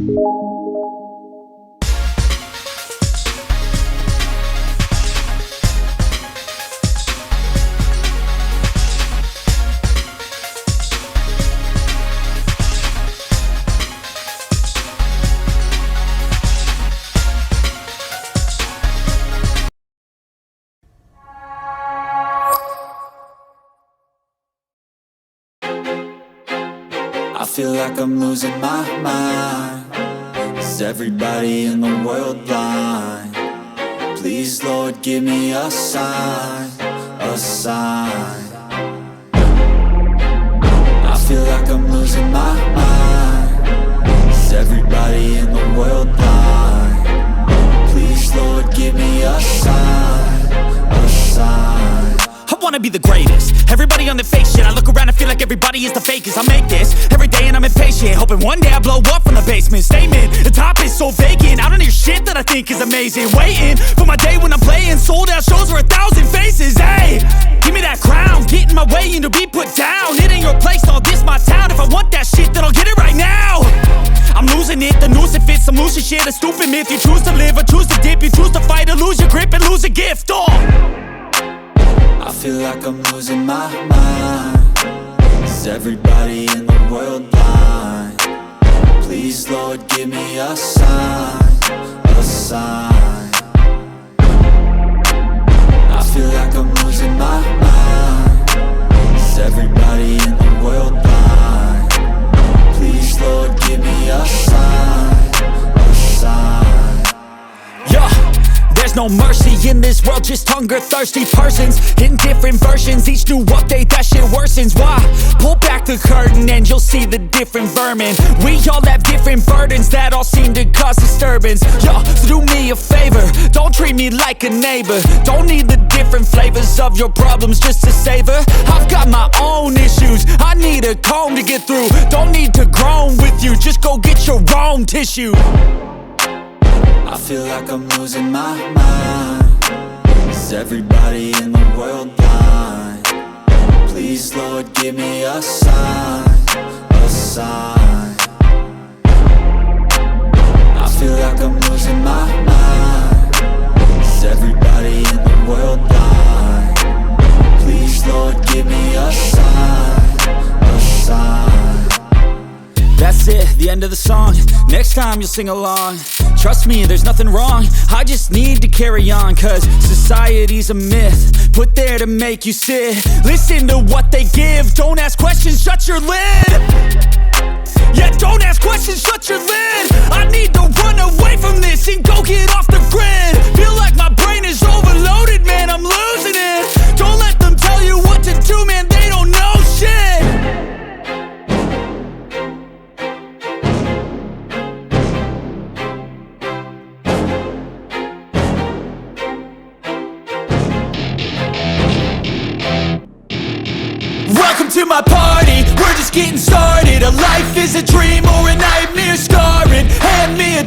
I feel like I'm losing my mind. Is everybody in the world blind? Please, Lord, give me a sign, a sign. I feel like I'm losing my mind. Is everybody in the world blind? Please, Lord, give me a sign, a sign. I wanna be the greatest. Everybody on the fake shit. I look around and feel like everybody is the fakest. I make this every day and I'm impatient, hoping one day I blow up from the basement. Statement, the top is so vacant. I don't hear shit that I think is amazing. Waiting for my day when I'm playing sold out shows for 1,000 faces. Hey, give me that crown, get in my way and to be put down. It ain't your place, all this my town. If I want that shit, then I'll get it right now. I'm losing it, the noose it fits. I'm losing shit, a stupid myth. You choose to live or choose to dip. You choose to fight or lose your grip and lose a gift. I feel like I'm losing my mind. Is everybody in the world blind? Please, Lord, give me a sign, a sign. I feel like I'm losing my mind. Is everybody in the world blind? Please, Lord, give me a sign, a sign. Yeah. There's no mercy in this world, just hunger-thirsty persons in different versions. Each new update, that shit worsens. Why? Pull back the curtain and you'll see the different vermin. We all have different burdens that all seem to cause disturbance. Yo, so do me a favor, don't treat me like a neighbor. Don't need the different flavors of your problems just to savor. I've got my own issues, I need a comb to get through. Don't need to groan with you, just go get your own tissue. I feel like I'm losing my mind. Is everybody in the world blind? Please, Lord, give me a sign, a sign. I feel like I'm losing my mind. Is everybody in the world blind? Please, Lord, give me a sign, a sign. That's it, the end of the song. Next time you'll sing along. Trust me, there's nothing wrong. I just need to carry on, cause society's a myth put there to make you sit. Listen to what they give. Don't ask questions, shut your lid. Yeah, don't ask questions, shut your lid. I need to run away from this and go get off the grid. Feel like my brain is overloaded, man, I'm losing it. Don't let them tell you what to do, man, they don't know shit. Welcome to my party, we're just getting started. A life is a dream or a nightmare scarring. Hand me a